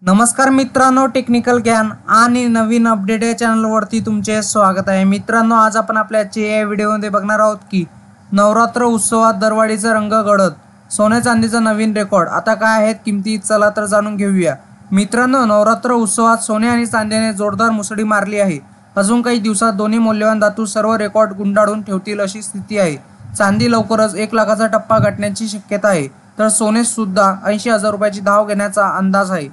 नमस्कार मित्रांनो, टेक्निकल ज्ञान आणि नवीन अपडेट या चॅनलवरती तुमचे स्वागत आहे। मित्रांनो, आज आपण आपल्या या व्हिडिओमध्ये बघणार आहोत की नवरात्र उत्सवात दरवाढीचा रंग गडद, सोने चांदीचा नवीन रेकॉर्ड। आता काय आहेत किमती, चला तर जाणून घेऊया। मित्रांनो, नवरात्र उत्सवात सोने आणि चांदीने जोरदार मुसळी मारली आहे। अजून काही दिवसात दोन्ही मौल्यवान धातू सर्व रेकॉर्ड गुंडाळून ठेवतील अशी स्थिती आहे। चांदी लवकरच 1 लाखाचा टप्पा गाठण्याची शक्यता आहे, तर सोने सुद्धा 80,000 रुपयाची धाव घेण्याचा अंदाज आहे।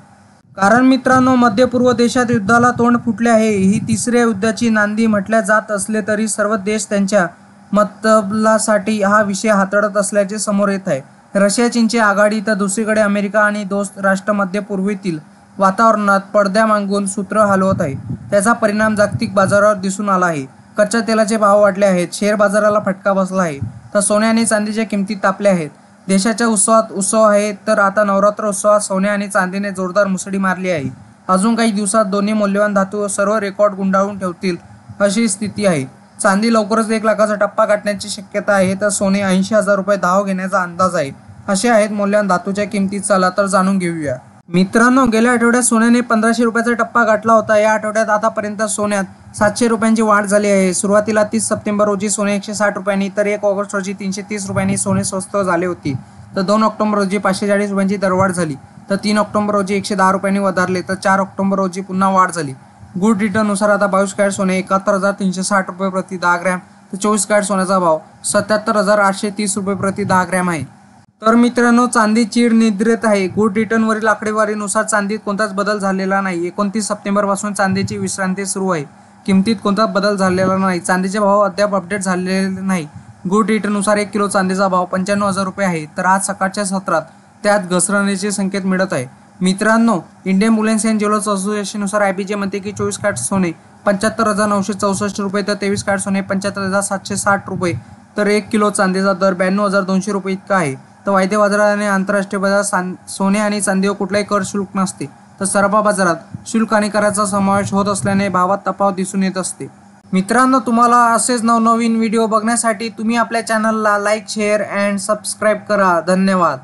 कारण मित्रांनो, मध्य पूर्व देशात युद्धाला तोंड फुटले आहे। ही तिसऱ्या युद्धाची नांदी म्हटल्या जात असले तरी सर्व देश त्यांच्या मतलबासाठी हा विषय हाताळत असल्याचे समोर येत आहे। रशिया चीनची आघाडी, तर दुसरीकडे अमेरिका आणि दोस्त राष्ट्र मध्य पूर्वेतील वातावरणात पडद्यामागून सूत्र हलवत आहे। त्याचा परिणाम जागतिक बाजारावर दिसून आला आहे। कच्च्या तेलाचे भाव वाढले आहेत, शेअर बाजाराला फटका बसला आहे, तर सोने आणि चांदीच्या किमती तापल्या आहेत। देशाच्या उत्सवात उत्सव आहे, तर आता नवरात्र उत्सवात सोने आणि चांदीने जोरदार मुसळी मारली आहे। अजून काही दिवसात दोन्ही मौल्यवान धातू सर्व रेकॉर्ड गुंडाळून ठेवतील अशी स्थिती आहे। चांदी लवकरच 1 लाखाचा टप्पा गाठण्याची शक्यता आहे, तर सोने 80,000 रुपये धाव घेण्याचा अंदाज आहे। असे आहेत मौल्यवान धातूच्या किमती, चला तर जाणून घेऊया। मित्रांनो, गेल्या आठवड्यात सोन्याने 1500 रुपयाचा टप्पा गाठला होता। या आठवड्यात आतापर्यंत सोन्यात 700 रुपयांची वाढ झाली आहे। सुरुवातीला 30 सप्टेंबर रोजी सोने 160 रुपयांनी, तर 1 ऑगस्ट रोजी 330 रुपयांनी सोने स्वस्त झाले होते। तर 2 ऑक्टोबर रोजी 540 रुपयांची दरवाढ झाली, तर 3 ऑक्टोबर रोजी 110 रुपयांनी वधारले, तर 4 ऑक्टोबर रोजी पुन्हा वाढ झाली। गुड रिटर्न नुसार आता 22 कॅरेट सोने 71,360 रुपये प्रति 10 ग्रॅम, तर 24 कॅरेट सोन्याचा भाव 77,830 रुपये प्रति 10 ग्रॅम आहे। तर मित्रांनो, चांदी चीड निद्रेत आहे। गुड रिटर्नवरील आकडेवारीनुसार चांदीत कोणताच बदल झालेला नाही। 29 सप्टेंबर पासून चांदीची विश्रांती सुरू आहे। किमतीत कोणताच बदल झालेला नाही। चांदीचे भाव अद्याप अपडेट झालेले नाही। गुड रिटर्ननुसार 1 किलो चांदीचा भाव 95,000 रुपये आहे, तर आज सकाळच्या सत्रात त्यात घसरण्याचे संकेत मिळत आहे। मित्रांनो, इंडियन बुलियन अँड ज्वेलर्स असोसिएशननुसार IBJ म्हणते की 24 कॅरेट सोने 75,964 रुपये, तर 23 कॅरेट सोने 75,760 रुपये, तर 1 किलो चांदीचा दर 92,200 रुपये इतका आहे। तर वायदे बाजारात आणि आंतरराष्ट्रीय बाजारात सोने आणि चांदीवर कुठलाही कर शुल्क नसते, तर सर्व बाजारात शुल्क आणि कराचा समावेश होत असल्याने भावात तफावत दिसून येत असते। मित्रांनो, तुम्हाला असेच नवनवीन व्हिडिओ बघण्यासाठी तुम्ही आपल्या चॅनलला लाईक, शेअर अँड सबस्क्राईब करा। धन्यवाद।